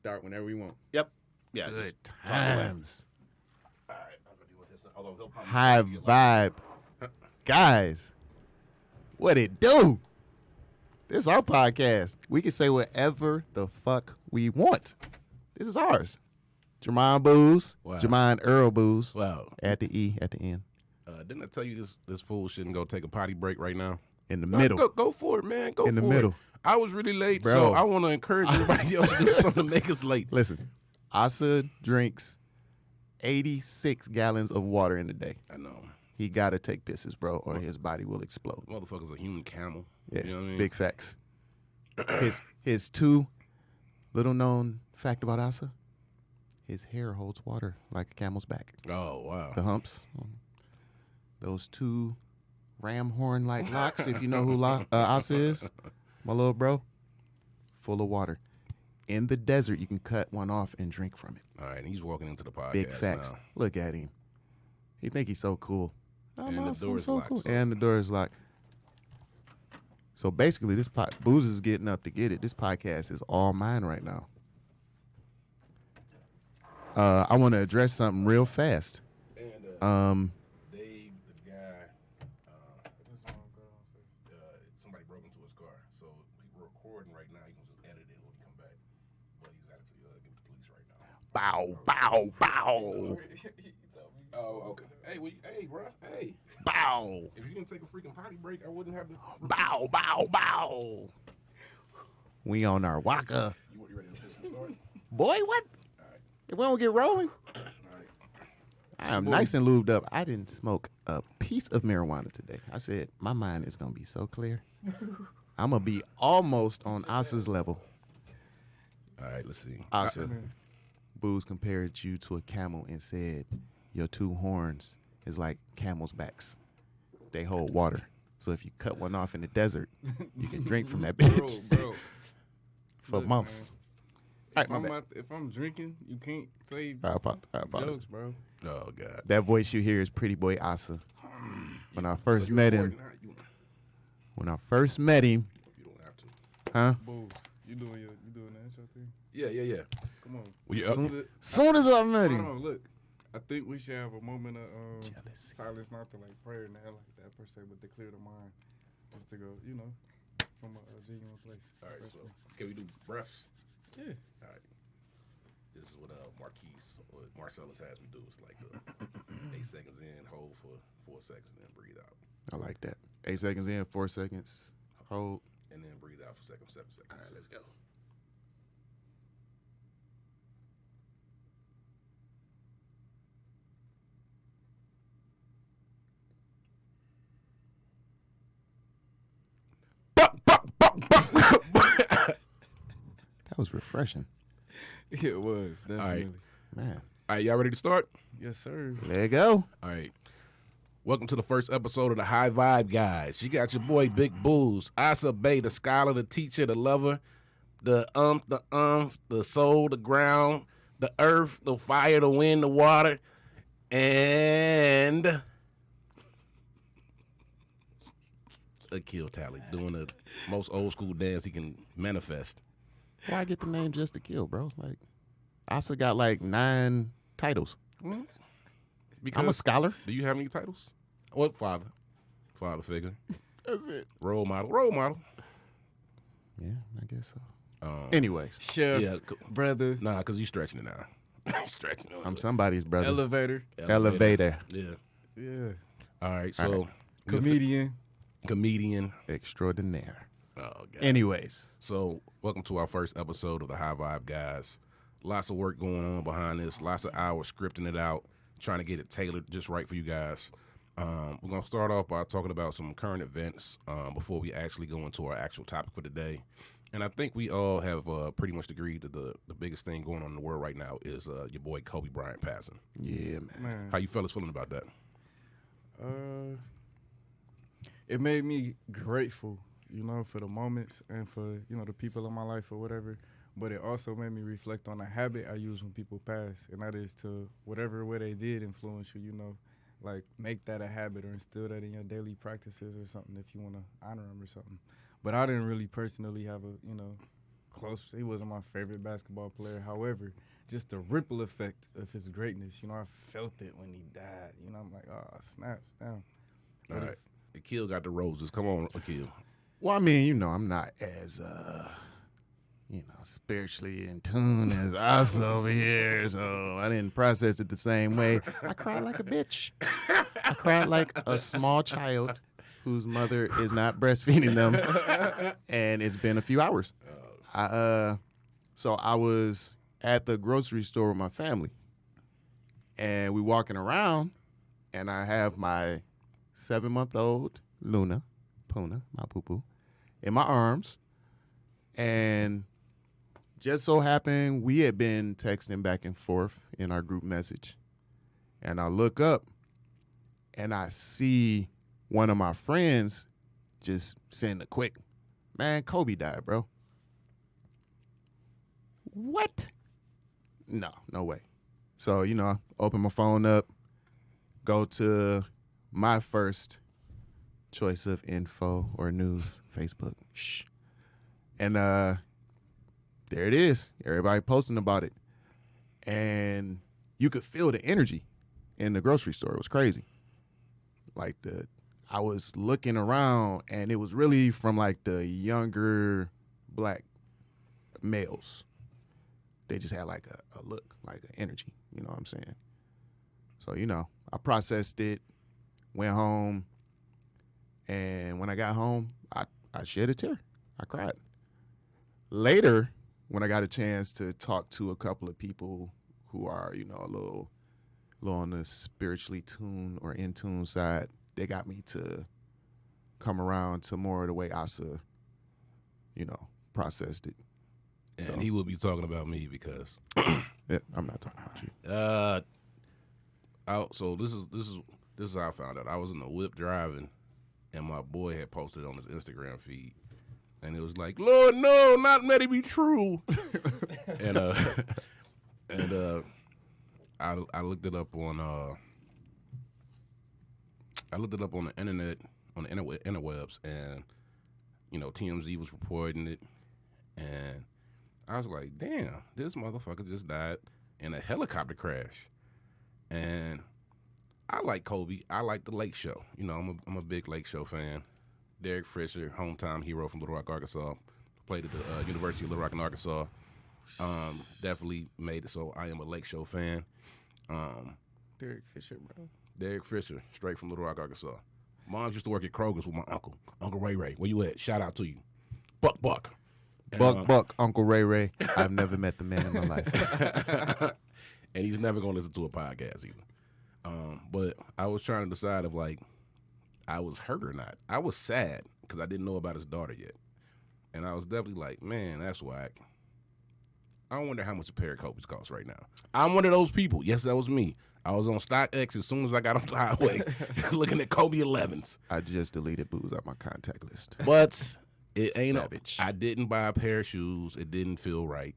Start whenever we want. Yep. Yeah. Good times. All right. I'm gonna deal with this. Although he'll probably High vibe. Guys, what it do? This is our podcast. We can say whatever the fuck we want. This is ours. Jermaine Booze. Wow. Jermaine Earl Booze. Wow. At the E at the end. Didn't I tell you this fool shouldn't go take a potty break right now? In the middle. Go for it, man. Go In the for middle. it. I was really late, Bro. so I want to encourage everybody else to do something to make us late. Listen, Asa drinks 86 gallons of water in a day. I know. He got to take pisses, bro, or his body will explode. Motherfucker's a human camel. Yeah, You know what I mean? big facts. His two little known fact about Asa, his hair holds water like a camel's back. Oh, wow. The humps, those two ram horn like locks, if you know who Asa is, my little bro, full of water. In the desert, you can cut one off and drink from it. All right, he's walking into the podcast Big facts. now. Look at him. He think he's so cool. And the Asa, door I'm is so locked, cool. so- And the door is locked. So basically, Booze is getting up to get it. This podcast is all mine right now. I want to address something real fast. And Dave, the guy, somebody broke into his car. So we're recording right now. He can just edit it when he come back. But he's got to give it to police right now. Bow, bow, bow, Oh, okay. Hey, bro. Hey. bow, If you didn't take a freaking potty break, I wouldn't have to. bow, bow, bow. We on our waka. You ready to get some start? Boy, what? If we don't get rolling, All right. I am nice and lubed up. I didn't smoke a piece of marijuana today. I said, my mind is going to be so clear. I'm going to be almost on Asa's level. All right, let's see. Asa, Booze compared you to a camel and said your two horns is like camel's backs. They hold water. So if you cut one off in the desert, you can drink from that bitch Bro, for look, months. All right, my bad. if I'm drinking, you can't say I apologize. jokes, bro. Oh, God. That voice you hear is Pretty Boy Asa. When I first met him, You don't have to. huh? Booze, you doing the intro thing? Yeah. Come on. Yeah. Soon as I met Hold him, on, look. I think we should have a moment of Jealousy. silence, not to like prayer and that like that per se, but to clear the mind, just to go, from a genuine place. All right, so can we do breaths? Yeah. All right. This is what Marcellus has me do. It's like 8 seconds in, hold for 4 seconds, then breathe out. I like that. 8 seconds in, 4 seconds, hold. And then breathe out for 7 seconds. All right, let's go. That was refreshing, It was definitely. man. All right, y'all ready to start? Yes, sir. Let go. All right. Welcome to the first episode of the High Vibe Guys. You got your boy Big Booze, Asa Bay, the scholar, the teacher, the lover, the soul, the ground, the earth, the fire, the wind, the water, and a kill tally, doing the most old school dance he can manifest. Why get the name Just to Kill, bro? Like, Asa got like 9 titles. Because I'm a scholar. Do you have any titles? What father figure, That's it. role model. Yeah, I guess so. Anyways, Chef, Yeah, brother, nah, because you stretching it now. Stretching it. I'm somebody's brother. elevator, Elevator. Yeah. yeah, All right. So, All right. comedian. Extraordinaire. Oh, God. Anyways, So, welcome to our first episode of the High Vibe Guys. Lots of work going on behind this. Lots of hours scripting it out, trying to get it tailored just right for you guys. We're going to start off by talking about some current events before we actually go into our actual topic for today. And I think we all have pretty much agreed that the biggest thing going on in the world right now is your boy Kobe Bryant passing. yeah, man. man. How you fellas feeling about that? It made me grateful, for the moments and for, the people in my life or whatever. But it also made me reflect on a habit I use when people pass, and that is to, whatever way they did influence you, like make that a habit or instill that in your daily practices or something if you want to honor them or something. But I didn't really personally have close. He wasn't my favorite basketball player. However, just the ripple effect of his greatness, you know, I felt it when he died. You know, I'm like, oh, snaps, damn. All right. Akil got the roses. Come on, Akil. Well, I mean, you know, I'm not as spiritually in tune as us over here, so I didn't process it the same way. I cried like a bitch. I cried like a small child whose mother is not breastfeeding them, and it's been a few hours. So I was at the grocery store with my family, and we walking around, and I have my 7-month-old Puna, my poo-poo, in my arms, and just so happened we had been texting back and forth in our group message, and I look up, and I see one of my friends just send a quick, man, Kobe died, bro. What? No way. So, you know, open my phone up, go to my first choice of info or news, Facebook. Shh. And there it is. Everybody posting about it. And you could feel the energy in the grocery store. It was crazy. Like I was looking around, and it was really from like the younger black males. They just had like a look, like an energy, you know what I'm saying? So, you know, I processed it, went home, and when I got home, I shed a tear. I cried. Later, when I got a chance to talk to a couple of people who are, you know, a little on the spiritually tuned or in tune side, they got me to come around to more of the way Asa, you know, processed it. And So. he will be talking about me because Yeah, I'm not talking about you. So this is how I found out. I was in the whip driving, and my boy had posted on his Instagram feed, and it was like, Lord, no, not let it be true. and I looked it up on the internet, on the interwebs, and you know, TMZ was reporting it, and I was like, damn, this motherfucker just died in a helicopter crash. And I like Kobe. I like the Lake Show. You know, I'm a big Lake Show fan. Derek Fisher, hometown hero from Little Rock, Arkansas. Played at the University of Little Rock in Arkansas. Definitely made it so I am a Lake Show fan. Derek Fisher, bro. Derek Fisher, straight from Little Rock, Arkansas. Mom used to work at Kroger's with my uncle, Uncle Ray Ray. Where you at? Shout out to you. Buck. And, Buck, Uncle Ray Ray. I've never met the man in my life. And he's never going to listen to a podcast either. But I was trying to decide if, like, I was hurt or not. I was sad because I didn't know about his daughter yet. And I was definitely like, man, that's whack. I wonder how much a pair of Kobe's cost right now. I'm one of those people. Yes, that was me. I was on StockX as soon as I got off the highway looking at Kobe 11s. I just deleted booze out my contact list. But it ain't Savage. I didn't buy a pair of shoes. It didn't feel right.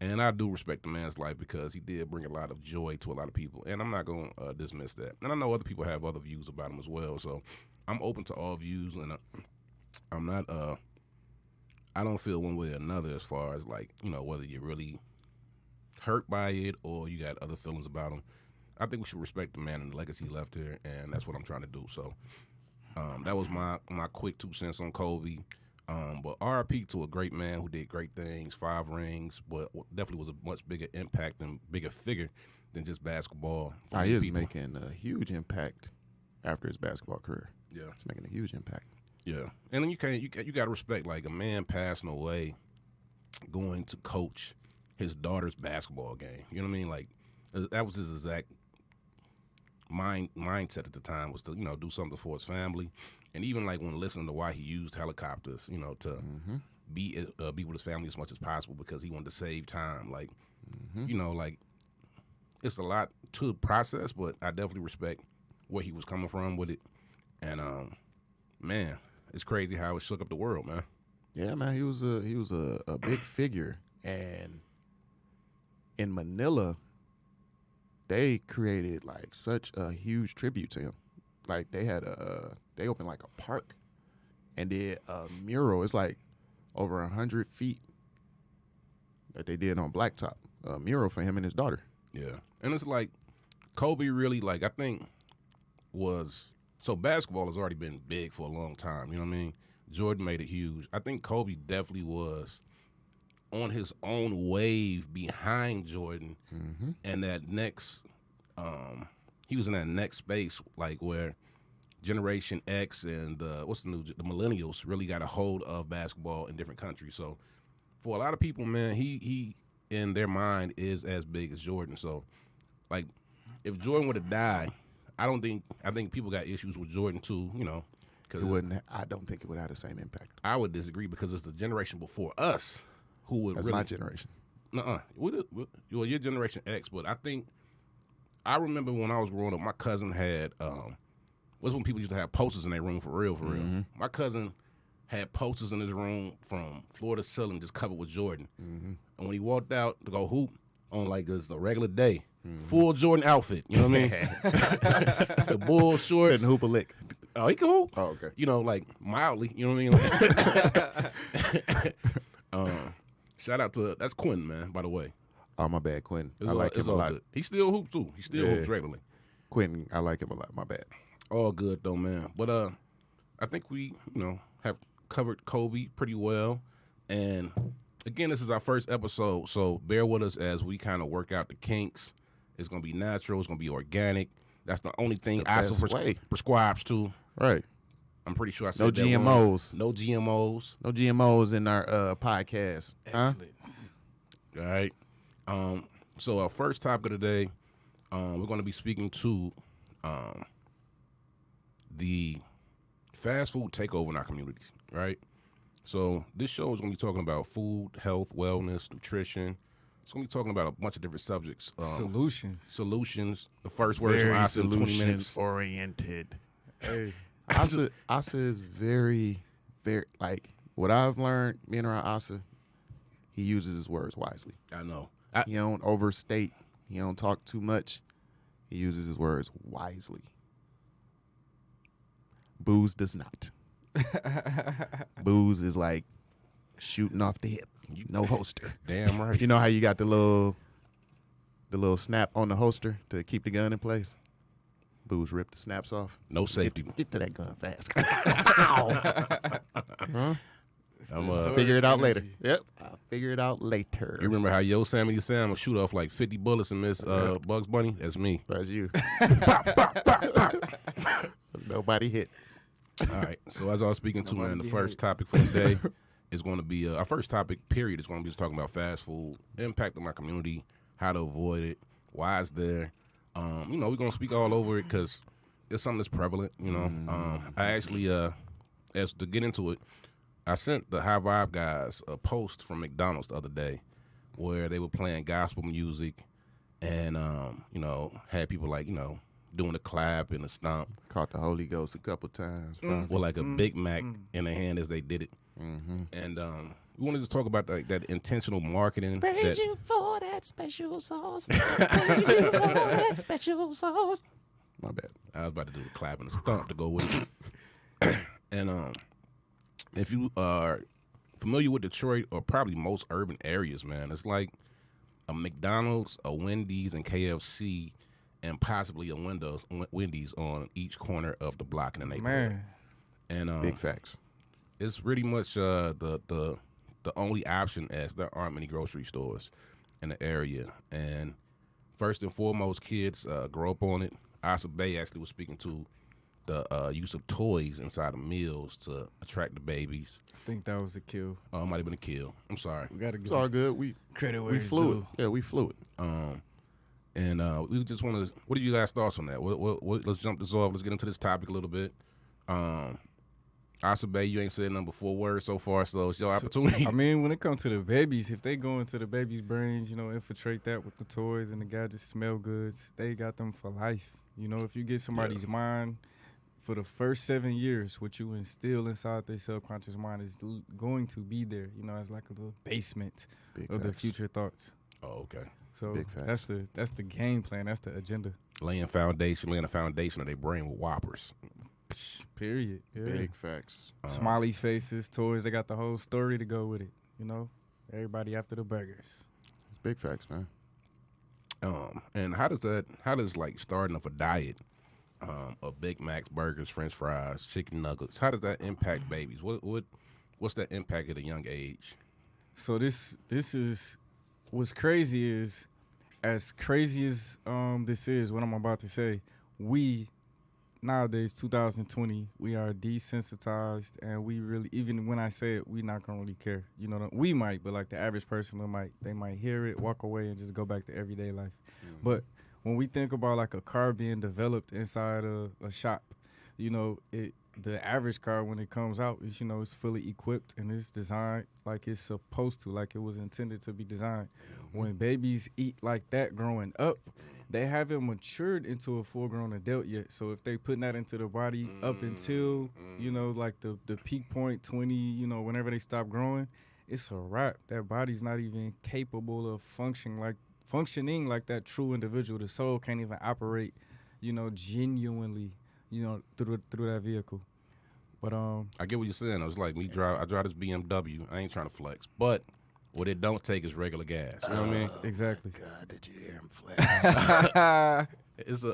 And I do respect the man's life because he did bring a lot of joy to a lot of people. And I'm not going to dismiss that. And I know other people have other views about him as well. So I'm open to all views. And I'm not, I don't feel one way or another as far as, like, you know, whether you're really hurt by it or you got other feelings about him. I think we should respect the man and the legacy he left here. And that's what I'm trying to do. So that was my quick 2 cents on Kobe. But RIP to a great man who did great things, 5 rings, but definitely was a much bigger impact and bigger figure than just basketball. He is making a huge impact after his basketball career. Yeah, it's making a huge impact. Yeah, and then you got to respect, like, a man passing away, going to coach his daughter's basketball game. You know what I mean? Like, that was his exact mindset at the time, was to, you know, do something for his family. And even, like, when listening to why he used helicopters, you know, to be with his family as much as possible because he wanted to save time. Like, you know, like, it's a lot to process, but I definitely respect where he was coming from with it. And man, it's crazy how it shook up the world, man. Yeah, man, he was a big figure, and in Manila, they created like such a huge tribute to him. Like, they opened like a park and did a mural. It's like over 100 feet that they did on Blacktop, a mural for him and his daughter. Yeah. And it's like Kobe really, like, I think so basketball has already been big for a long time, you know what I mean? Jordan made it huge. I think Kobe definitely was on his own wave behind Jordan, and that next, he was in that next space, like where Generation X and the millennials really got a hold of basketball in different countries. So for a lot of people, man, he in their mind is as big as Jordan. So like if Jordan would have died, I think people got issues with Jordan too, you know. It wouldn't. I don't think it would have the same impact. I would disagree because it's the generation before us who would That's really. my generation. Well, your Generation X, but I remember when I was growing up, my cousin had was when people used to have posters in their room for real. My cousin had posters in his room from floor to ceiling, just covered with Jordan. And when he walked out to go hoop on like this a regular day, full Jordan outfit, you know what I mean? The bull shorts. Couldn't hoop a lick. Oh, he can hoop. Oh, okay. You know, like mildly. You know what I mean? Shout out to that's Quinn, man. By the way, Oh, my bad, Quinn. it's I like him a lot. Good. He still hoops too. He still hoops regularly. Quinn, I like him a lot. My bad. All good though, man. But I think we have covered Kobe pretty well. And again, this is our first episode, so bear with us as we kind of work out the kinks. It's gonna be natural. It's gonna be organic. That's the only thing the I best way. prescribes to. Right. I'm pretty sure I said No that wrong. GMOs. No GMOs. No GMOs in our podcast. Huh? Excellent. All right. So our first topic of the day, we're going to be speaking to the fast food takeover in our communities, right? So this show is going to be talking about food, health, wellness, nutrition. It's going to be talking about a bunch of different subjects. Solutions. The first words from Asa in 20 minutes. Oriented. Hey, Asa is very, very, like, what I've learned being around Asa, he uses his words wisely. I know. He don't overstate. He don't talk too much. He uses his words wisely. Booze does not. Booze is like shooting off the hip. No holster. Damn right. You know how you got the little snap on the holster to keep the gun in place? Booze rip the snaps off. No safety. Get to that gun fast. Figure it out later. Yep. I'll figure it out later. You remember how Yosemite Sam would shoot off like 50 bullets and miss Bugs Bunny? That's me. That's you. Nobody hit. All right. So as I was speaking to, man, the first topic for the day is going to be our first topic, period, is going to be just talking about fast food, impact on my community, how to avoid it, why it's there. We're going to speak all over it because it's something that's prevalent, you know. I actually, as to get into it, I sent the High Vibe guys a post from McDonald's the other day where they were playing gospel music and, had people like, doing the clap and the stomp. Caught the Holy Ghost a couple times, bro. With like a Big Mac in their hand as they did it. And we wanted to talk about that intentional marketing. Praise you for that special sauce. Praise you for that special sauce. My bad. I was about to do the clap and the stomp to go with it. And if you are familiar with Detroit or probably most urban areas, man, it's like a McDonald's, a Wendy's, and KFC, and possibly a Wendy's on each corner of the block in the neighborhood. man. And Big facts. it's pretty much the only option as there aren't many grocery stores in the area. And first and foremost, kids grow up on it. Asa Bay actually was speaking to the use of toys inside of meals to attract the babies. I think that was a kill. Oh, it might have been a kill. I'm sorry. We gotta It's give all good. We credit where we it's flew it. due. Yeah, we flew it. And we just want to. What are you guys' thoughts on that? Let's jump this off. Let's get into this topic a little bit. Asa Bay, you ain't said number 4 words so far, so it's your opportunity. I mean, when it comes to the babies, if they go into the babies' brains, infiltrate that with the toys and the gadgets, smell goods, they got them for life. If you get somebody's mind for the first 7 years, what you instill inside their subconscious mind is going to be there. It's like a little basement Big of their facts. future thoughts. Oh, okay. So Big facts. that's the game plan. That's the agenda. Laying a foundation of their brain with whoppers. Period. Yeah. Big facts. Smiley faces, toys. They got the whole story to go with it. Everybody after the burgers. It's big facts, man. And how does like starting off a diet of Big Macs, burgers, French fries, chicken nuggets, how does that impact babies? What's that impact at a young age? So this is what's crazy is, as crazy as this is, what I'm about to say, we nowadays 2020 we are desensitized, and we really, even when I say it, we not gonna really care. You know, we might, but like the average person they might hear it, walk away, and just go back to everyday life. But when we think about like a car being developed inside a shop, you know, the average car when it comes out is, you know, it's fully equipped and it's designed like it's supposed to, like it was intended to be designed. When babies eat like that growing up, they haven't matured into a full-grown adult yet. So if they putting that into the body up until, you know, like the peak point, 20, you know, whenever they stop growing, it's a wrap. Their body's not even capable of functioning like that true individual. The soul can't even operate, you know, genuinely, you know, through that vehicle. But I get what you're saying. It's like I drive this BMW. I ain't trying to flex, but what it don't take is regular gas. You know what I mean? Exactly. God, did you hear him flex? It's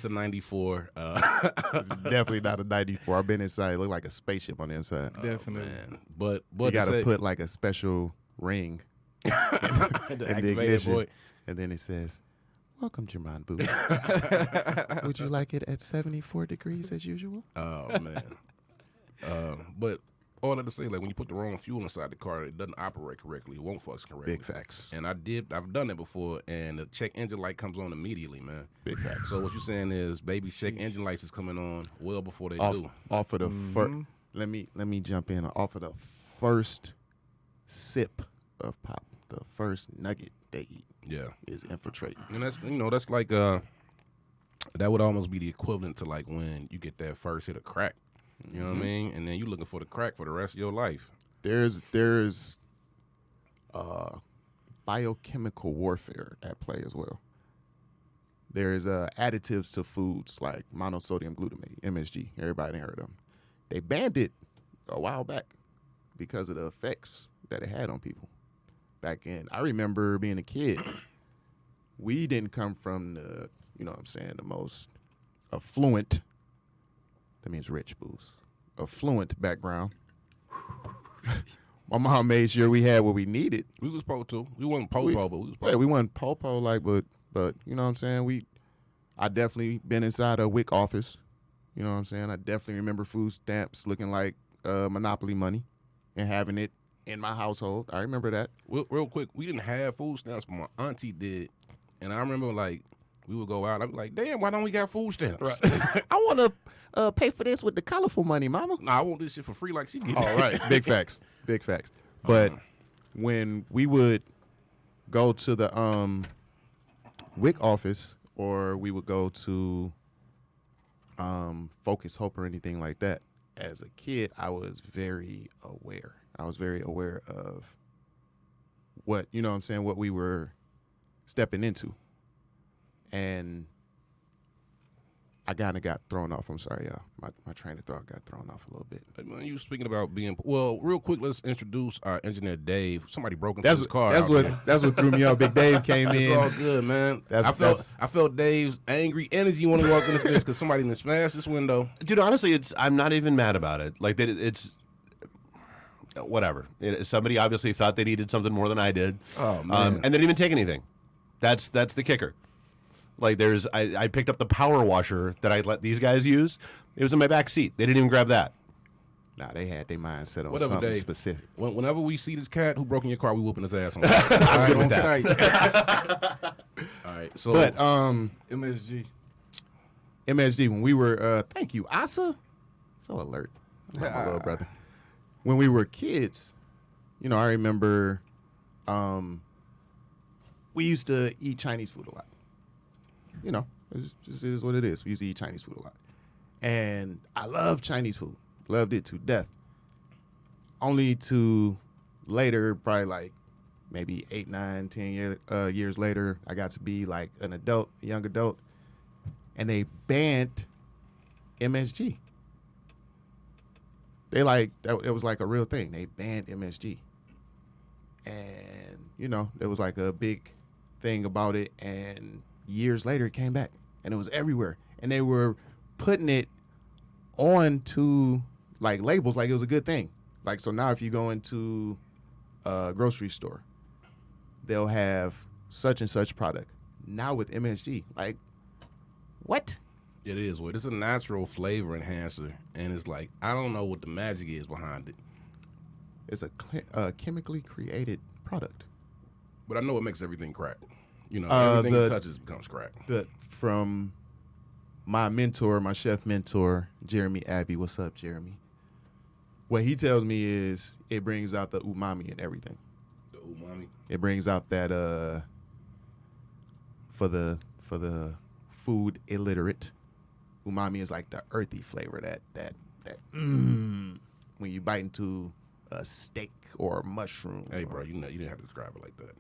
a 94. It's definitely not a 94. I've been inside. It looked like a spaceship on the inside. Definitely. Man. But You got to put like a special ring in the ignition. Boy. And then it says, "Welcome, Jermon Booth. Would you like it at 74 degrees as usual?" Oh man. But all that to say, like when you put the wrong fuel inside the car, it doesn't operate correctly. It won't function correctly. Big facts. And I've done it before, and the check engine light comes on immediately, man. Big facts. So what you're saying is, baby, check engine lights is coming on well before they do. Off of the first. Let me jump in. Off of the first sip of pop, the first nugget they eat. Yeah. Is infiltrating. And that's like that would almost be the equivalent to like when you get that first hit of crack. You know what I mean? And then you looking for the crack for the rest of your life. There's biochemical warfare at play as well. There's additives to foods like monosodium glutamate, MSG. Everybody done heard of them. They banned it a while back because of the effects that it had on people. Back in, I remember being a kid, we didn't come from the, you know what I'm saying, the most affluent, that means rich, booze, affluent background. My mom made sure we had what we needed. We was po too. We wasn't po, but we was po. Yeah, we wasn't po like, but you know what I'm saying? I definitely been inside a WIC office. You know what I'm saying? I definitely remember food stamps looking like Monopoly money and having it in my household. I remember that. Real quick, we didn't have food stamps, but my auntie did. And I remember, like, we would go out. I'd be like, damn, why don't we got food stamps? Right. I want to pay for this with the colorful money, mama. Nah, I want this shit for free like she getting. All right. Big facts. Big facts. But when we would go to the WIC office, or we would go to Focus Hope or anything like that, as a kid, I was very aware. I was very aware of what, you know what I'm saying, what we were stepping into. And I kind of got thrown off. I'm sorry, y'all. My train of thought got thrown off a little bit. Hey, man, you speaking about being well. Real quick, let's introduce our engineer Dave. Somebody broke into his car. That's what threw me off. Big Dave came in. It's all good, man. I felt Dave's angry energy when he walked in this bitch because somebody done smashed this window. Dude, honestly, I'm not even mad about it. Like that, it's whatever. Somebody obviously thought they needed something more than I did. Oh man, and they didn't even take anything. That's the kicker. Like I picked up the power washer that I let these guys use. It was in my back seat. They didn't even grab that. Nah, they had their mind set on Whatever, something Dave. specific. Whenever we see this cat who broke in your car, we whooping his ass on I'm good with that. Site. All right, so But MSG. MSG, when we were thank you, Asa. So alert. I love my little brother. When we were kids, you know, I remember we used to eat Chinese food a lot. You know, it just is what it is. We used to eat Chinese food a lot. And I love Chinese food. Loved it to death. Only to later, probably like maybe 8, 9, 10 years later, I got to be like an adult, a young adult, and they banned MSG. It was like a real thing. They banned MSG. and you know there was like a big thing about it, and years later it came back, and it was everywhere, and they were putting it on to like labels like it was a good thing. Like, so now if you go into a grocery store, they'll have such and such product. Now with MSG, like, what? It is what it's a natural flavor enhancer, and it's like I don't know what the magic is behind it, It's a chemically created product. but I know it makes everything crack. You know, Uh, everything the- it touches becomes crack. From my mentor, my chef mentor, Jeremy Abbey. What's up, Jeremy? What he tells me is it brings out the umami in everything. The umami. It brings out that for the food illiterate, umami is like the earthy flavor that when you bite into a steak or a mushroom. Hey, bro, you know you didn't have to describe it like that.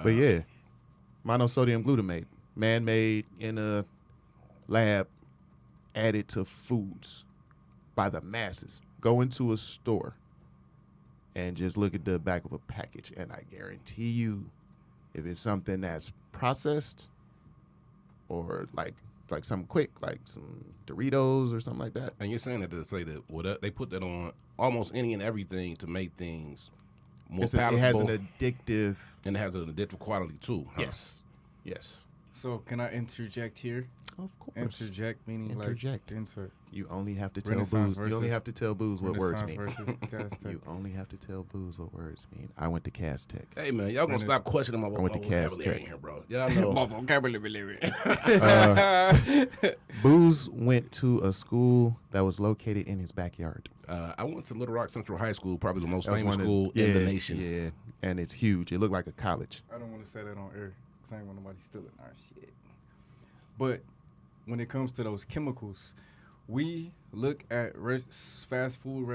But yeah, monosodium glutamate, man-made in a lab, added to foods by the masses. Go into a store and just look at the back of a package, and I guarantee you, if it's something that's processed or like something quick, like some Doritos or something like that. And you're saying that to say that they put that on almost any and everything to make things more It palatable, has an addictive. and it has an addictive quality too. Huh? Yes. So can I interject here? Of course. Interject meaning Interject. like insert. You only have to tell Renaissance Booze. You only versus- have to tell Booze what words Renaissance mean. versus Aztec. You only have to tell Booze what words mean. I went to Cass Tech. Hey man, y'all gonna stop questioning my went to Cass vocabulary Tech. here, bro. Y'all know. vocabulary. Booze went to a school that was located in his backyard. I went to Little Rock Central High School, probably the most That was famous one of- school in the nation. Yeah, and it's huge. It looked like a college. I don't want to say that on air because I ain't want nobody stealing our shit. But when it comes to those chemicals, we look at fast food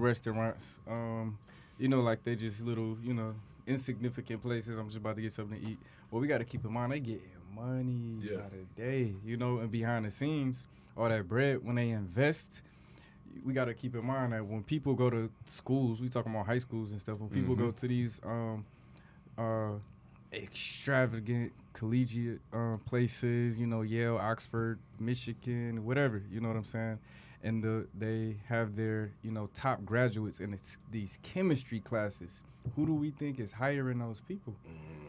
restaurants. You know, like they just little, you know, insignificant places. I'm just about to get something to eat. Well, we got to keep in mind they getting money by the day, you know, and behind the scenes, all that bread when they invest. We got to keep in mind that when people go to schools, we talking about high schools and stuff. When people go to these extravagant collegiate places, you know, Yale, Oxford, Michigan, whatever, you know what I'm saying? And they have their, you know, top graduates in these chemistry classes. Who do we think is hiring those people?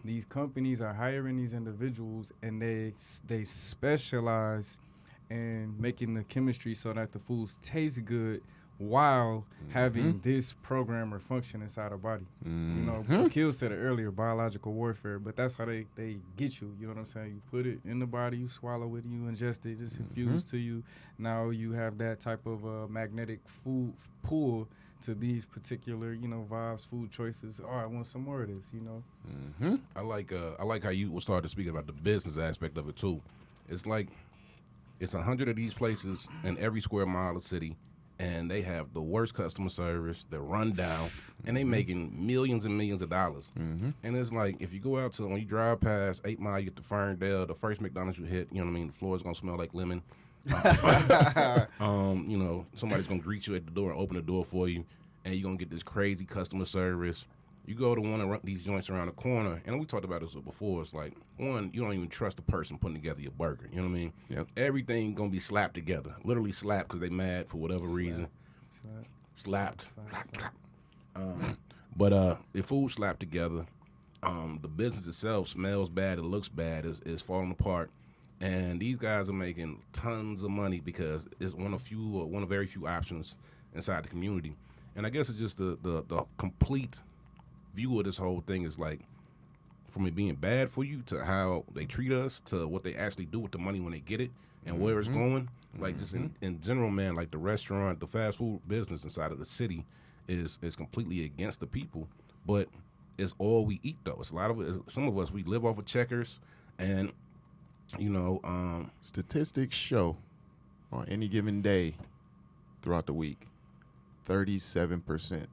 These companies are hiring these individuals, and they specialize in making the chemistry so that the foods taste good while having this program or function inside our body. You know, Akil said it earlier, biological warfare, but that's how they get you. You know what I'm saying? You put it in the body, you swallow it, you ingest it, just infused to you. Now you have that type of magnetic food pull to these particular, you know, vibes, food choices. Oh, I want some more of this, you know? I like how you started speaking about the business aspect of it too. It's like it's 100 of these places in every square mile of the city, and they have the worst customer service. They're run down, and they making millions and millions of dollars. And it's like if you go out to when you drive past 8 Mile, you get to Ferndale, the first McDonald's you hit, you know what I mean. The floor is gonna smell like lemon. You know, somebody's gonna greet you at the door and open the door for you, and you're gonna get this crazy customer service. You go to one of these joints around the corner, and we talked about this before. It's like, one, you don't even trust the person putting together your burger. You know what I mean? Yep. Everything gonna be slapped together, literally slapped because they mad for whatever reason. Slapped. But the food slapped together. The business itself smells bad. It looks bad. It's falling apart. And these guys are making tons of money because it's one of very few options inside the community. And I guess it's just the complete view of this whole thing is like from it being bad for you to how they treat us to what they actually do with the money when they get it and where it's going. Like just in general, man, like the restaurant, the fast food business inside of the city is completely against the people. But it's all we eat though. It's a lot of it. Some of us, we live off of Checkers, and you know, Statistics show on any given day throughout the week, 37%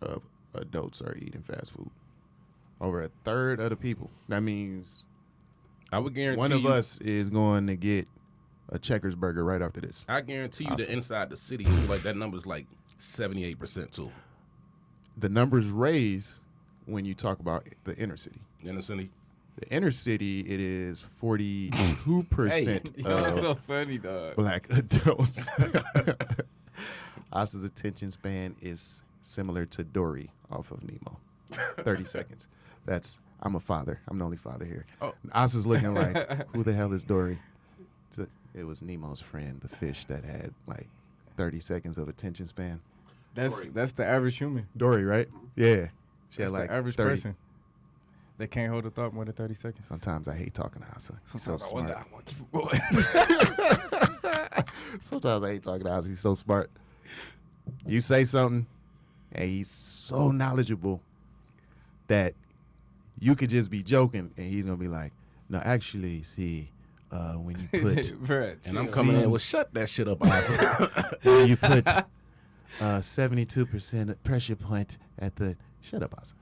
of adults are eating fast food. Over a third of the people. That means I would guarantee one of us is going to get a Checkers burger right after this. I guarantee you that inside the city, like that number's like 78% too. The numbers raise when you talk about the inner city. Inner city. The inner city, it is 42% Yo, that's of so funny, dog. black adults. Asa's attention span is similar to Dory off of Nemo. 30 seconds. I'm a father. I'm the only father here. Oh. Asa's looking like, who the hell is Dory? It was Nemo's friend, the fish that had like 30 seconds of attention span. That's the average human. Dory, right? Yeah. She That's had like the average 30. person. They can't hold a thought more than 30 seconds. Sometimes I hate talking to Asa. He's so Sometimes I wonder, smart. I want to keep it going. Sometimes I hate talking to Asa. He's so smart. You say something, and he's so knowledgeable that you could just be joking, and he's going to be like, no, actually, see, when you put... Bruh, And I'm chill. coming in with shut that shit up, Asa. when you put 72% pressure point at the... Shut up, Asa.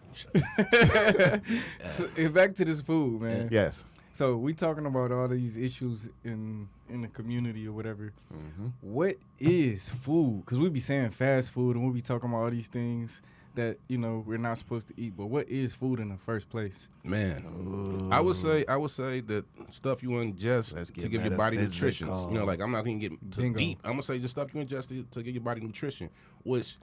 So, back to this food, man. Yes. So we talking about all these issues in the community or whatever. Mm-hmm. What is food? Because we be saying fast food and we be talking about all these things that we're not supposed to eat. But what is food in the first place? Man, I would say that stuff you ingest Let's to get give your body nutrition. metaphysical. Like I'm not gonna get too Bingo. deep. I'm gonna say just stuff you ingest to give your body nutrition, which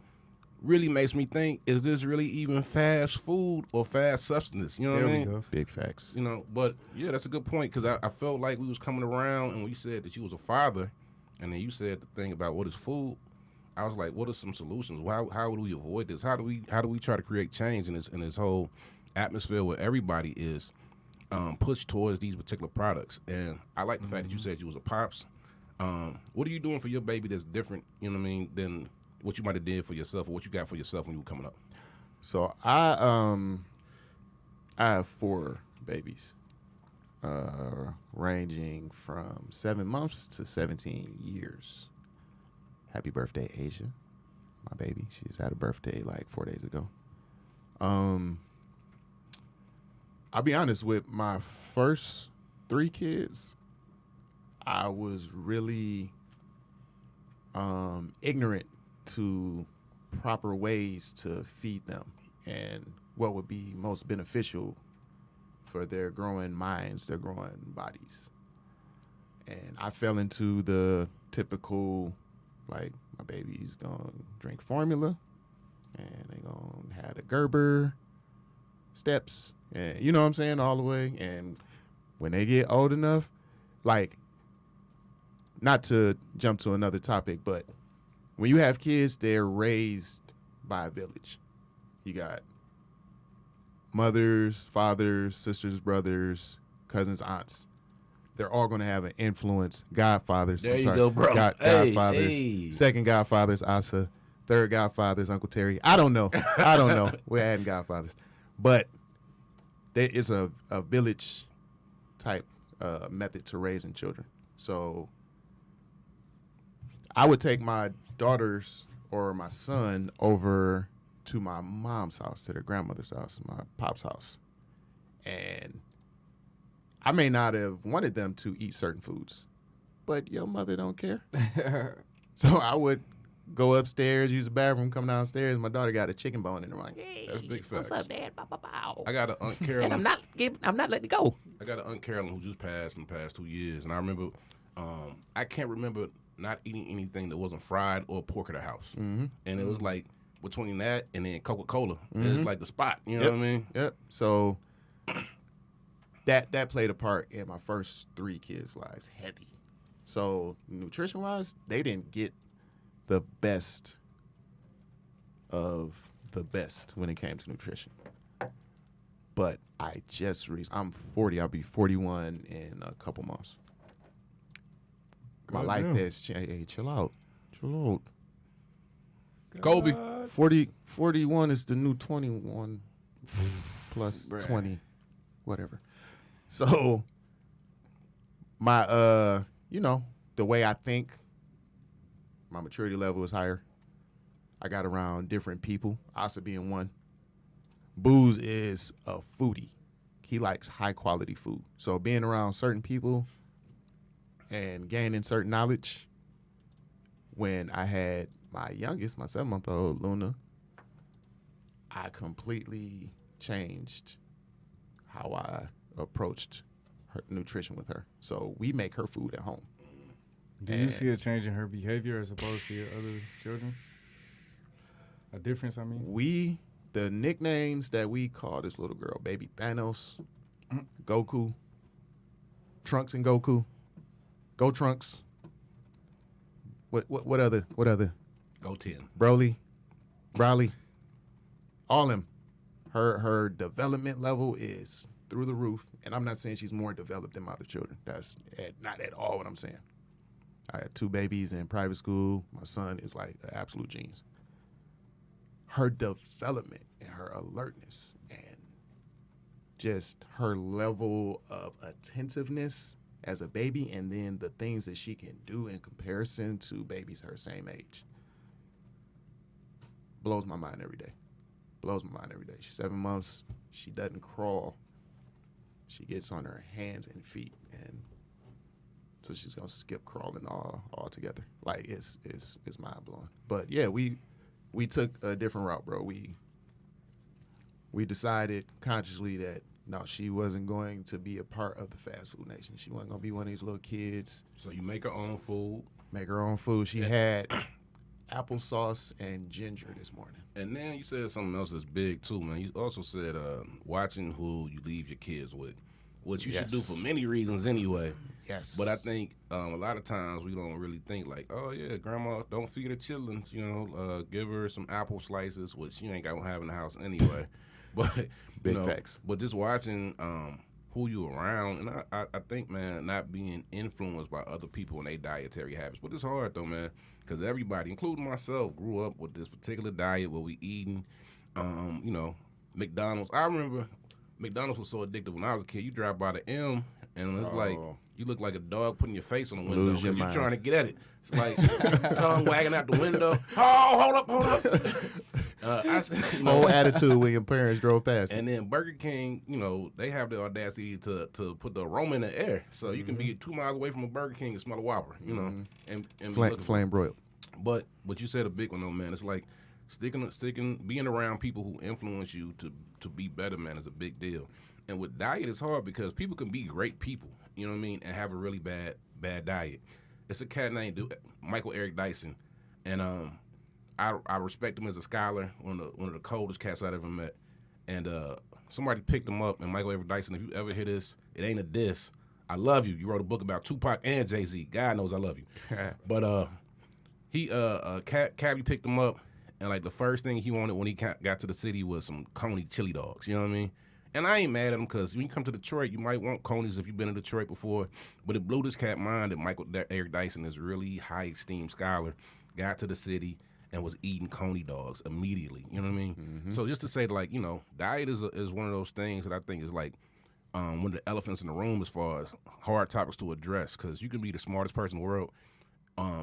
really makes me think: is this really even fast food or fast substance? You know There what I we mean? go. Big facts. But yeah, that's a good point because I felt like we was coming around and we said that you was a father, and then you said the thing about what is food. I was like, what are some solutions? How would we avoid this? How do we try to create change in this whole atmosphere where everybody is pushed towards these particular products? And I like the fact that you said you was a pops. What are you doing for your baby that's different? You know what I mean? Than what you might have did for yourself or what you got for yourself when you were coming up. So I have 4 babies, ranging from 7 months to 17 years. Happy birthday, Asia, my baby. She's had a birthday like 4 days ago. I'll be honest, with my first 3 kids, I was really ignorant to proper ways to feed them and what would be most beneficial for their growing minds, their growing bodies. And I fell into the typical, like, my baby's gonna drink formula and they gonna have the Gerber steps, and you know what I'm saying, all the way. And when they get old enough, like, not to jump to another topic, but when you have kids, they're raised by a village. You got mothers, fathers, sisters, brothers, cousins, aunts. They're all going to have an influence. Godfathers. There you go, bro. Hey, Godfathers. hey. Second godfathers, Asa. Third godfathers, Uncle Terry. I don't know. We're adding godfathers. But there is a village type method to raising children. So I would take my daughters or my son over to my mom's house, to their grandmother's house, my pop's house. And I may not have wanted them to eat certain foods, but your mother don't care. So I would go upstairs, use the bathroom, come downstairs. My daughter got a chicken bone in her mouth. Hey, That's big facts. what's up, Dad? Bow, bow, bow. I got an Aunt Carolyn. And I'm not letting it go. I got an Aunt Carolyn who just passed in the past 2 years, and I remember, I can't remember not eating anything that wasn't fried or pork at her house, and it was like between that and then Coca-Cola, it's like the spot. You know what I mean? Yep. So that played a part in my first 3 kids' lives, heavy. So nutrition-wise, they didn't get the best of the best when it came to nutrition. But I just I'm 40. I'll be 41 in a couple months. My life has changed. Hey, chill out. Kobe. 41 is the new 21 plus Bruh. 20, whatever. So my, the way I think, my maturity level is higher. I got around different people, Asa being one. Booze is a foodie. He likes high quality food. So being around certain people and gaining certain knowledge, when I had my youngest, my 7-month-old Luna, I completely changed how I approached her nutrition with her. So we make her food at home. Do you see a change in her behavior as opposed to your other children? A difference, I mean? The nicknames that we call this little girl, Baby Thanos, Goku, Trunks and Goku, Go Trunks. What other? Go 10. Broly, all them. Her development level is through the roof, and I'm not saying she's more developed than my other children. That's not at all what I'm saying. I had 2 babies in private school. My son is like an absolute genius. Her development and her alertness and just her level of attentiveness as a baby, and then the things that she can do in comparison to babies her same age, blows my mind every day. She's 7 months. She doesn't crawl. She gets on her hands and feet, and so she's gonna skip crawling all together. Like it's mind blowing. But yeah, we took a different route, bro. We decided consciously that no, she wasn't going to be a part of the fast food nation. She wasn't gonna be one of these little kids. So you make her own food. Make her own food. She had applesauce and ginger this morning. And then you said something else that's big too, man. You also said watching who you leave your kids with, which you should do for many reasons anyway. Yes. But I think a lot of times we don't really think like, oh yeah, grandma, don't feed her chillins, give her some apple slices, which she ain't gonna have in the house anyway. But Big facts. But just watching who you around, and I think, man, not being influenced by other people and their dietary habits. But it's hard though, man, because everybody, including myself, grew up with this particular diet where we eating, McDonald's. I remember McDonald's was so addictive when I was a kid. You drive by the M, and it's like you look like a dog putting your face on the window because you're trying to get at it. It's like tongue wagging out the window. Oh, hold up. Whole attitude when your parents drove past. And then Burger King, they have the audacity to put the aroma in the air, so you can be 2 miles away from a Burger King and smell a Whopper, and flame broiled. But you said a big one though, man. It's like being around people who influence you to be better, man, is a big deal. And with diet, it's hard because people can be great people, you know what I mean, and have a really bad diet. It's a cat named Michael Eric Dyson, and I respect him as a scholar, one of the coldest cats I've ever met. And somebody picked him up, and Michael Eric Dyson, if you ever hear this, it ain't a diss. I love you. You wrote a book about Tupac and Jay-Z. God knows I love you. But Cabby picked him up, and like the first thing he wanted when he got to the city was some Coney chili dogs. You know what I mean? And I ain't mad at him because when you come to Detroit, you might want Coney's if you've been to Detroit before. But it blew this cat mind that Michael Eric Dyson, this really high-esteemed scholar, got to the city and was eating Coney dogs immediately. You know what I mean? Mm-hmm. So just to say, like, diet is one of those things that I think is like one of the elephants in the room as far as hard topics to address, because you can be the smartest person in the world.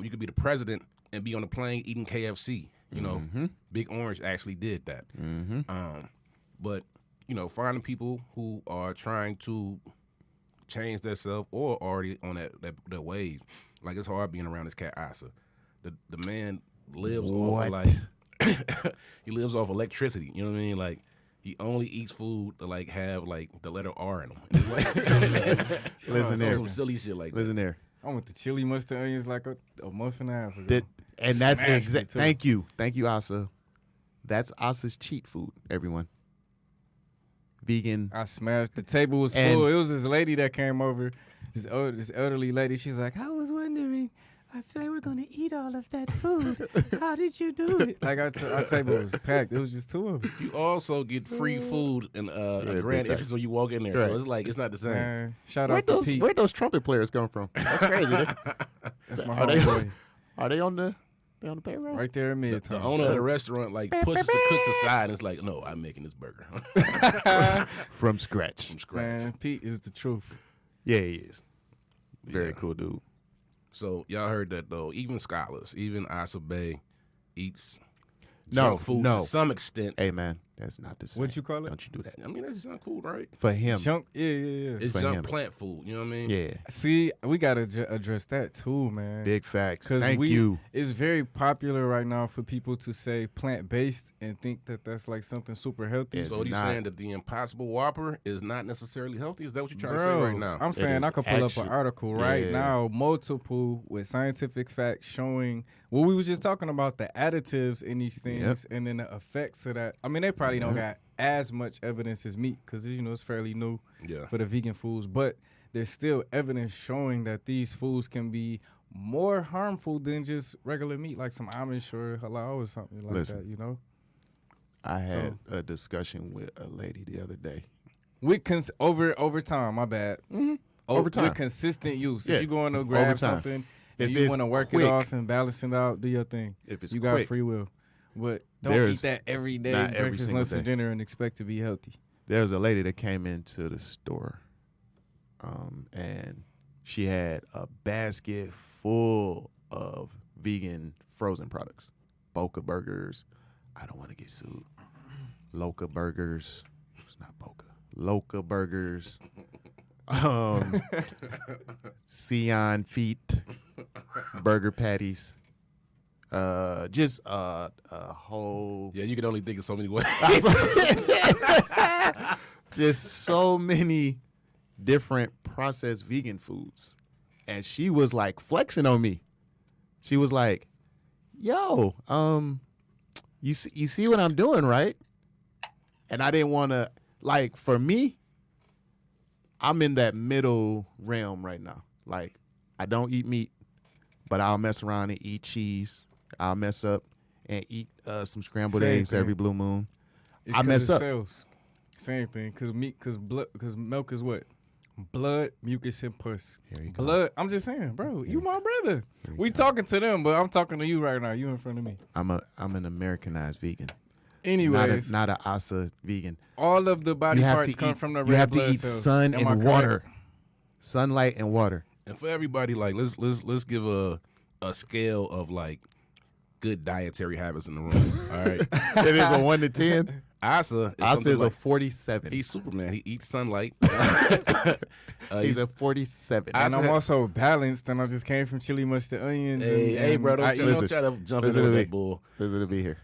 You could be the president and be on the plane eating KFC. Big Orange actually did that. Mm-hmm. But finding people who are trying to change themselves or already on that wave, like it's hard being around this cat Asa. The man lives off he lives off electricity. You know what I mean? Like he only eats food to like have like the letter R in them. Listen there, some silly shit like Listen that. there. I went to chili mustard onions like a month and a half ago. And that's exact. Thank you, Asa. That's Asa's cheat food. Everyone. Vegan. I smashed. The table was full. It was this lady that came over, this elderly lady. She was like, I was wondering if they were going to eat all of that food. How did you do it? Like our table was packed. It was just 2 of us. You also get free food and a grand entrance when you walk in there. Right. So it's like it's not the same. Shout out to Pete. Where'd those trumpet players come from? That's crazy. That's my homeboy. Are they on the payroll? Right there in Midtown. The owner of the restaurant pushes the cooks aside and it's like, no, I'm making this burger. From scratch. Man, Pete is the truth. Yeah, he is. Very cool dude. So y'all heard that though. Even scholars, even Asa Bay eats no food no to some extent. Hey man, That's not the same. What you call it? Don't you do that. I mean, that's junk food, right? For him. Junk. Yeah. It's For junk him. plant food. You know what I mean? Yeah. See, we gotta address that too, man. Big facts. 'Cause Thank you. It's very popular right now for people to say plant-based and think that that's like something super healthy. It's So what are you not. saying that the Impossible Whopper is not necessarily healthy? Is that what you're trying to Bro, say right now? I'm saying is I could pull up actually- an article right yeah. now, multiple with scientific facts showing what we was just talking about, the additives in these things and then the effects of that. I mean, they probably don't got as much evidence as meat because, you know, it's fairly new Yeah. for the vegan foods, but there's still evidence showing that these foods can be more harmful than just regular meat, like some Amish or halal or something like Listen. that, you know? I had a discussion with a lady the other day. Over time, my bad. Over time. With consistent use. Yeah. If you going to Over grab time. something If and you it's want to work quick. it off and balance it out, do your thing. If it's you got quick. free will. But don't There's eat that every day, not every breakfast, single lunch, and day. dinner, and expect to be healthy. There was a lady that came into the store, and she had a basket full of vegan frozen products. Boca burgers. I don't want to get sued. Loca burgers. It's not Boca. Loca burgers. Sion feet. Burger patties. Just a whole. Yeah, you can only think of so many ways. Just so many different processed vegan foods. And she was like flexing on me. She was like, yo, you see what I'm doing, right? And I didn't want to, like, for me, I'm in that middle realm right now. Like, I don't eat meat, but I'll mess around and eat cheese. I'll mess up and eat some scrambled Same eggs thing. every blue moon. It's I 'cause mess it up. sells. Same thing, because milk is what? Blood, mucus, and pus. Here you go. Blood. I'm just saying, bro. You my brother. We talking to them, but I'm talking to you right now. You in front of me. I'm an Americanized vegan. Anyways, Not a Asa vegan. all of the body parts come from the red you have to blood eat cells. sun Am I and correct? water. Sunlight and water. And for everybody, like let's give a scale of like good dietary habits in the room. All right, It is a 1 to 10. Asa Asa is a like, 47. he's Superman. He eats sunlight. He's a 47. And I'm said- also balanced, and I just came from chili mustard onions. Hey, and bro, I don't eat- try to jump listen into to that me. bull. Listen to be here.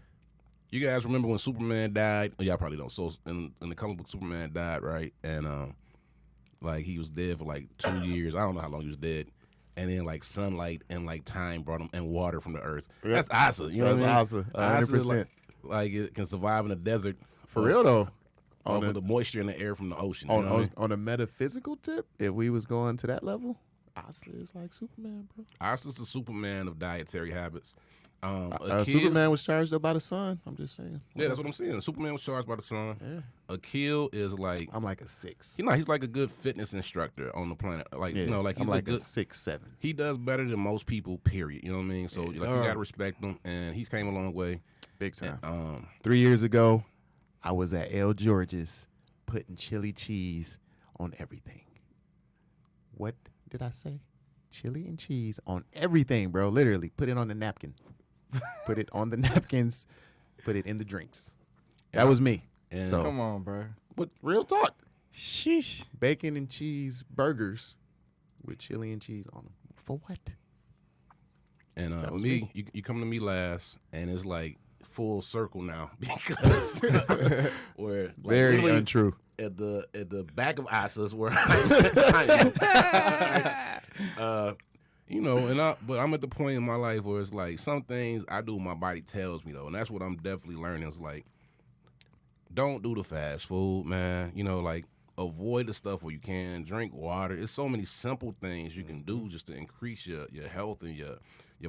You guys remember when Superman died? Oh, y'all probably don't. So in the comic book, Superman died, right? And like he was dead for like 2 years. I don't know how long he was dead. And then like sunlight and like time brought him and water from the earth. That's Asa. You know That's what I mean? Asa, Asa is 100%. like it can survive in the desert For real though. off On of the moisture in the air from the ocean. You On, know what I mean? on a metaphysical tip, if we was going to that level, Asa is like Superman, bro. Asa's the Superman of dietary habits. Akil- Superman was charged up by the sun. I'm just saying. Yeah, that's what I'm saying. Superman was charged by the sun. Yeah. Akil is like, I'm like a 6. he's like a good fitness instructor on the planet. Like, Yeah. you know, like he's I'm like a good. 6, 7. He does better than most people. Period. You know what I mean? So like, you gotta respect him, and he's came a long way. Big time. 'Cause 3 years ago, I was at L. George's putting chili cheese on everything. What did I say? Chili and cheese on everything, bro. Literally, put it on the napkin. Put it on the napkins. Put it in the drinks. That was me. And- So, Come on, bro. but real talk. Sheesh. Bacon and cheese burgers with chili and cheese on them. For what? And That was me, you come to me last, and it's like full circle now because where like, Very literally untrue. at the back of Asa's where you know, but I'm at the point in my life where it's like some things I do my body tells me though, and that's what I'm definitely learning is like don't do the fast food, man. You know, like avoid the stuff where you can. Drink water. It's so many simple things you can do just to increase your health and your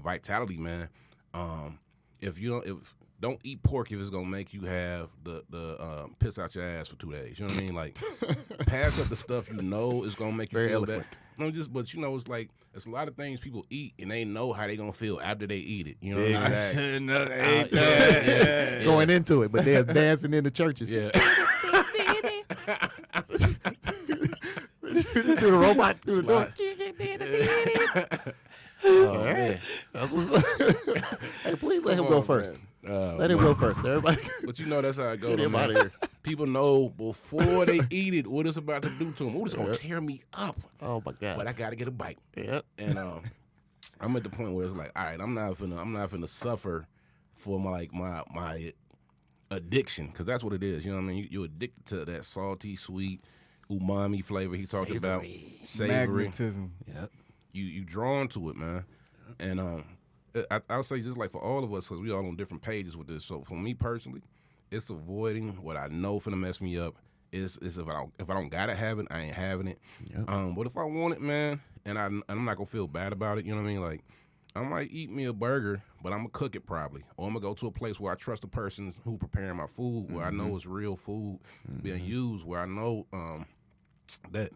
vitality, man. If don't eat pork if it's gonna make you have the piss out your ass for 2 days. You know what I mean? Like pass up the stuff you know is gonna make you Very feel eloquent. better. No, but you know, it's like it's a lot of things people eat and they know how they gonna feel after they eat it. You know what I mean? Exactly. Yeah. Going into it, but they're dancing in the churches. Yeah. Just do the robot through the door. Oh, man. That's what's up. Hey, please let him go first. No, Let him go first. Everybody, But you know that's how it goes. get him man. out of here. People know before they eat it what it's about to do to them. Oh, it's gonna tear me up. Oh my God. But I gotta get a bite. Yep. And I'm at the point where it's like, all right, I'm not finna suffer for my addiction, because that's what it is. You know what I mean? You're addicted to that salty, sweet, umami flavor he talked about. Savory. Magnetism. Yep. You drawn to it, man. And I'll say just like for all of us, because we all on different pages with this. So for me personally, it's avoiding what I know finna mess me up. Is if I don't gotta have it, I ain't having it. Yep. But if I want it, man, and I'm not gonna feel bad about it, you know what I mean? Like, I might eat me a burger, but I'm gonna cook it probably, or I'm gonna go to a place where I trust the person who preparing my food, where I know it's real food being used, where I know that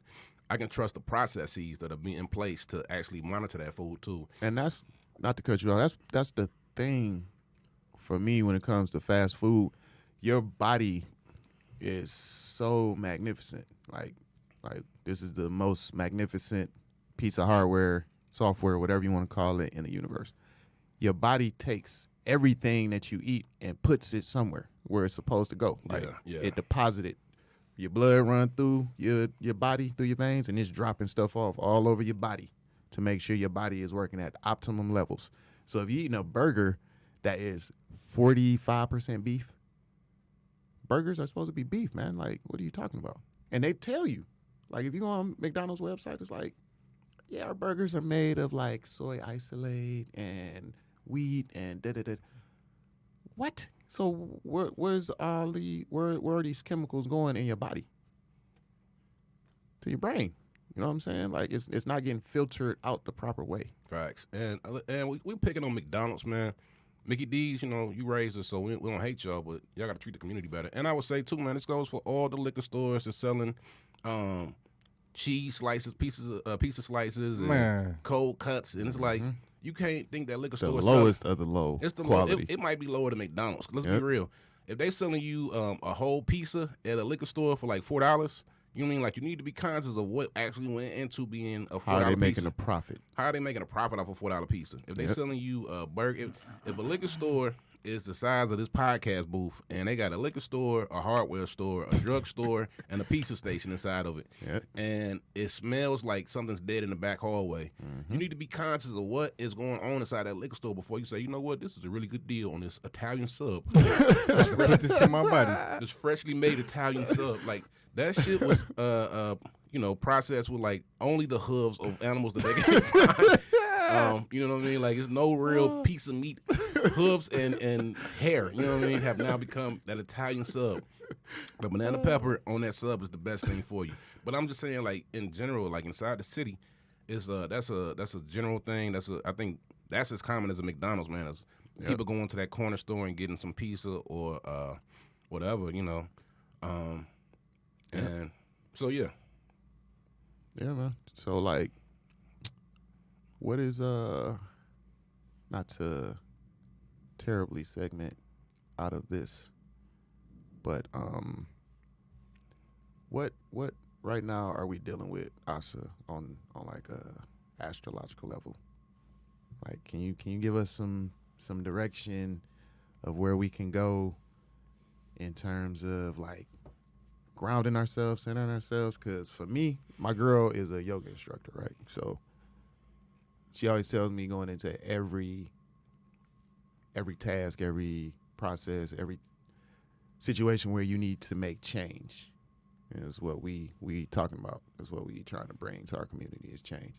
I can trust the processes that are being in place to actually monitor that food too. And that's not to cut you off. That's the thing for me when it comes to fast food. Your body is so magnificent. Like this is the most magnificent piece of hardware, software, whatever you want to call it, in the universe. Your body takes everything that you eat and puts it somewhere where it's supposed to go. Like Yeah. it deposited. Your blood run through your body, through your veins, and it's dropping stuff off all over your body to make sure your body is working at optimum levels. So if you're eating a burger that is 45% beef, burgers are supposed to be beef, man. Like, what are you talking about? And they tell you. Like, if you go on McDonald's website, it's like, yeah, our burgers are made of, like, soy isolate and wheat and da-da-da. What? So where's all where are these chemicals going in your body? To your brain. You know what I'm saying? Like, it's not getting filtered out the proper way. Facts. And we picking on McDonald's, man. Mickey D's, you know, you raised us, so we don't hate y'all, but y'all got to treat the community better. And I would say, too, man, this goes for all the liquor stores that's selling cheese slices, pizza slices, and cold cuts. And it's like, you can't think that liquor The store lowest of the low it's the quality. It might be lower than McDonald's. Let's be Yep. real. If they selling you a whole pizza at a liquor store for like $4, you know what I mean? Like, you need to be conscious of what actually went into being a $4 How are they pizza. making a profit? How are they making a profit off a $4 pizza? If they selling you a burger, if a liquor store is the size of this podcast booth, and they got a liquor store, a hardware store, a drug store, and a pizza station inside of it, and it smells like something's dead in the back hallway, you need to be conscious of what is going on inside that liquor store before you say, you know what, this is a really good deal on this Italian sub. Put this in my body. This freshly made Italian sub. Like, that shit was processed with like only the hooves of animals that they can find. You know what I mean? Like, it's no real piece of meat. Hooves and hair, you know what I mean, have now become that Italian sub. The banana pepper on that sub is the best thing for you. But I'm just saying, like, in general, like inside the city, is that's a general thing. I think that's as common as a McDonald's, man. As people going to that corner store and getting some pizza or whatever, you know. And so yeah, man. So, like, what is not to terribly segment out of this, but what right now are we dealing with, Asa, on like a astrological level? Like, can you give us some direction of where we can go in terms of like grounding ourselves, centering ourselves? Because for me, my girl is a yoga instructor, right? So she always tells me going into every task, every process, every situation where you need to make change is what we talking about. Is what we trying to bring to our community is change.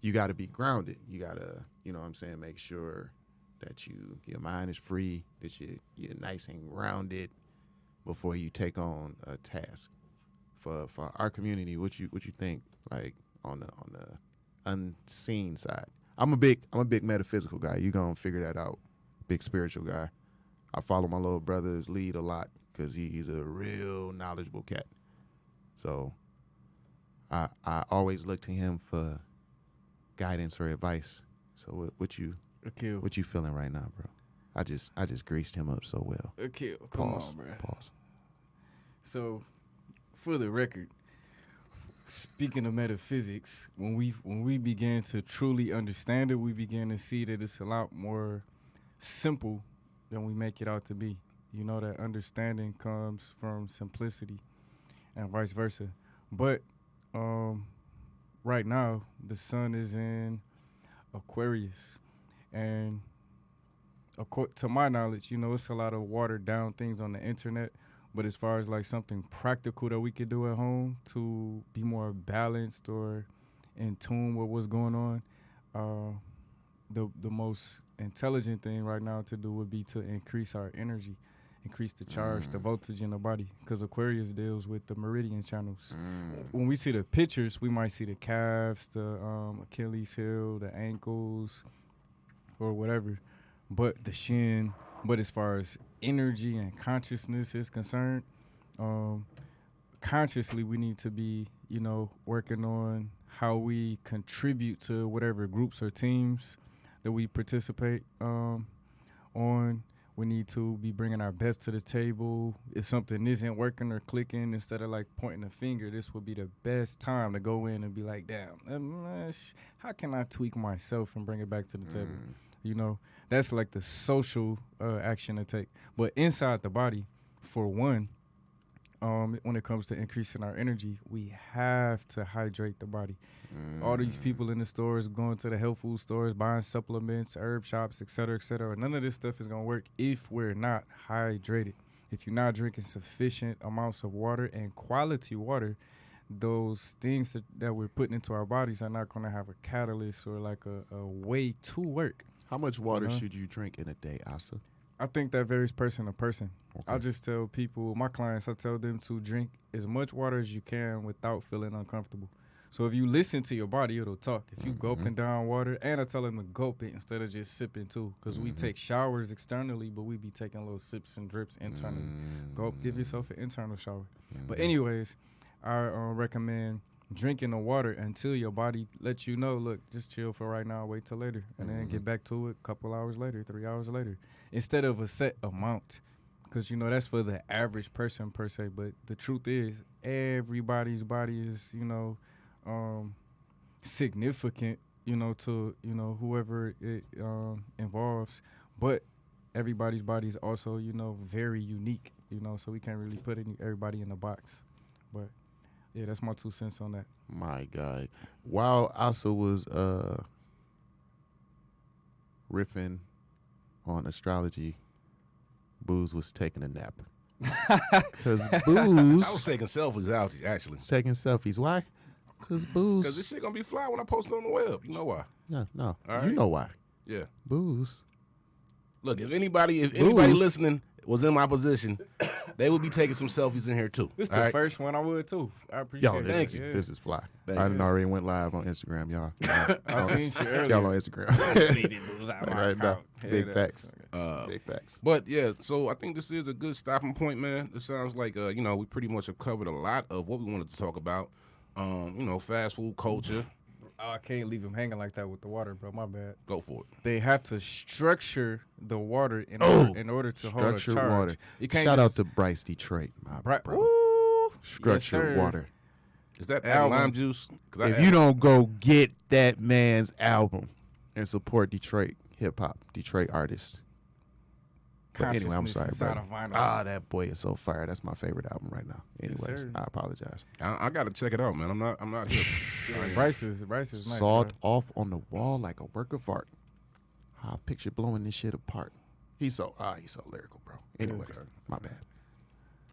You got to be grounded. You got to, you know what I'm saying, make sure that your mind is free, that you're nice and grounded before you take on a task. For our community, what you think, like, on the unseen side? I'm a big metaphysical guy. You gonna figure that out. Big spiritual guy. I follow my little brother's lead a lot because he's a real knowledgeable cat. So I always look to him for guidance or advice. So what you feeling right now, bro? I just greased him up so well. Come on, bro. Pause. So, for the record, speaking of metaphysics, when we began to truly understand it, we began to see that it's a lot more simple than we make it out to be. You know, that understanding comes from simplicity and vice versa. But right now, the sun is in Aquarius. And to my knowledge, you know, it's a lot of watered down things on the internet. But as far as like something practical that we could do at home to be more balanced or in tune with what's going on, the most intelligent thing right now to do would be to increase our energy, increase the charge, the voltage in the body, because Aquarius deals with the meridian channels. When we see the pictures, we might see the calves, the Achilles heel, the ankles, or whatever, but the shin. But as far as energy and consciousness is concerned, consciously we need to be, you know, working on how we contribute to whatever groups or teams that we participate on. We need to be bringing our best to the table. If something isn't working or clicking, instead of like pointing a finger, this would be the best time to go in and be like, damn, how can I tweak myself and bring it back to the table? You know, that's like the social action to take. But inside the body, for one, when it comes to increasing our energy, we have to hydrate the body. All these people in the stores going to the health food stores, buying supplements, herb shops, et cetera, et cetera. None of this stuff is going to work if we're not hydrated. If you're not drinking sufficient amounts of water and quality water, those things that we're putting into our bodies are not going to have a catalyst or like a way to work. How much water should you drink in a day, Asa? I think that varies person to person. Okay. I just tell people, my clients, I tell them to drink as much water as you can without feeling uncomfortable. So if you listen to your body, it'll talk. If you gulping down water, and I tell them to gulp it instead of just sipping too, because we take showers externally, but we be taking little sips and drips internally. Gulp, give yourself an internal shower. But anyways, I recommend drinking the water until your body lets you know, look, just chill for right now, wait till later, and then get back to it a couple hours later, 3 hours later, instead of a set amount, because, you know, that's for the average person per se. But the truth is, everybody's body is, you know, significant, you know, to, you know, whoever it involves, but everybody's body is also, you know, very unique, you know, so we can't really put everybody in a box. But yeah, that's my 2 cents on that. My God. While Asa was riffing on astrology, Booze was taking a nap. Because Booze I was taking selfies out, actually. taking selfies. Why? Because Booze. Because this shit gonna be fly when I post it on the web. You know why? No. All You right. know why. Yeah. Booze. Look, if anybody Booze. listening was in my position, they would be taking some selfies in here too. This all the right? first one I would too. I appreciate Yo, it. this is fly. Thank I you. done already went live on Instagram, y'all. I seen you earlier. Y'all on Instagram. Right now. Big facts. Big facts. But yeah, so I think this is a good stopping point, man. It sounds like you know, we pretty much have covered a lot of what we wanted to talk about. You know, fast food culture. Oh, I can't leave him hanging like that with the water, bro. My bad. Go for it. They have to structure the water in order to hold a Structured charge. water. You can't Shout out just, to Bryce Detroit, my bro. Ooh, Structured yes, water. Is that Album. lime juice? 'Cause I If had- you don't go get that man's album and support Detroit hip hop, Detroit artists. But anyway, I'm sorry, Consciousness bro. inside of vinyl. Ah, that boy is so fire. That's my favorite album right now. Anyways, sir. I apologize. I gotta check it out, man. I'm not just Bryce is nice. Sawed bro. off on the wall like a work of art. I picture blowing this shit apart. He's so lyrical, bro. Anyways, Okay. my bad.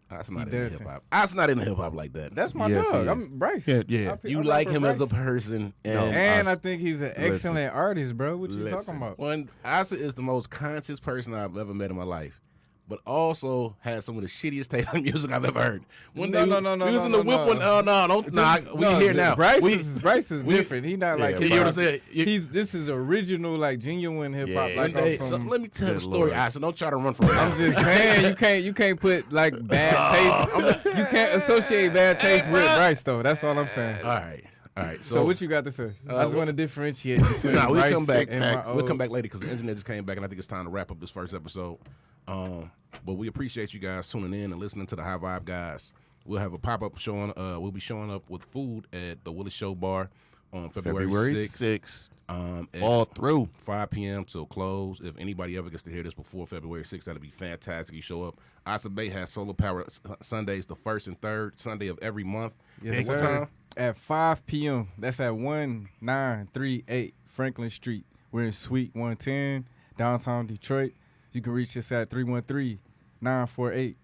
That's not He in dancing. hip hop. That's not in hip hop like that. That's my Yes, dog. he I'm is. Bryce. Yeah. You I'm like for him as a Bryce. person, No. And and I think he's an excellent artist, bro. What you Listen. talking about? when Asa is the most conscious person I've ever met in my life, but also has some of the shittiest taste in music I've ever heard. One day No, we was no, in no, the whip no. one. Oh no, don't. Nah, we here now. Bryce We- is different. He not like Yeah, You hip hear what I'm hop. saying? This is original, like genuine hip hop. Yeah. Like One day, on so some, let me tell the Good story, Lord. Asa. Don't try to run from it. I'm just saying you can't put like bad taste. You can't associate bad taste with Bryce though. That's all I'm saying. All right. So what you got to say? I just want to differentiate between Nah, we'll Bryce come back. and my We'll old- come back later because the engineer just came back, and I think it's time to wrap up this first episode. But we appreciate you guys tuning in and listening to the High Vibe Guys. We'll have a pop-up showing. We'll be showing up with food at the Willis Show Bar on February 6th. 6th. All through. 5 p.m. till close. If anybody ever gets to hear this before February 6th, that'd be fantastic. You show up. Asa Bay has Solar Power Sundays, the 1st and 3rd Sunday of every month. Yes, What sir. time? At 5 p.m. That's at 1938 Franklin Street. We're in Suite 110, downtown Detroit. You can reach us at 313-948-9451.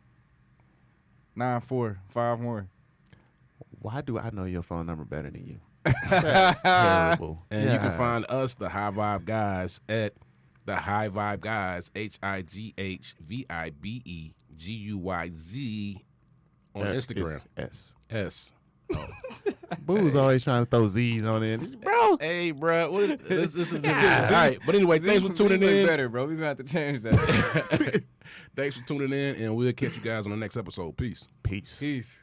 Why do I know your phone number better than you? That's terrible. And you can find us, the High Vibe Guys, at the High Vibe Guys, HIGHVIBEGUYZ on Instagram. S. S. Boo's always trying to throw Z's on it. Bro. Hey, bro. This is all right. But anyway, thanks for tuning in. Better, bro. We're going to have to change that. Thanks for tuning in, and we'll catch you guys on the next episode. Peace. Peace. Peace.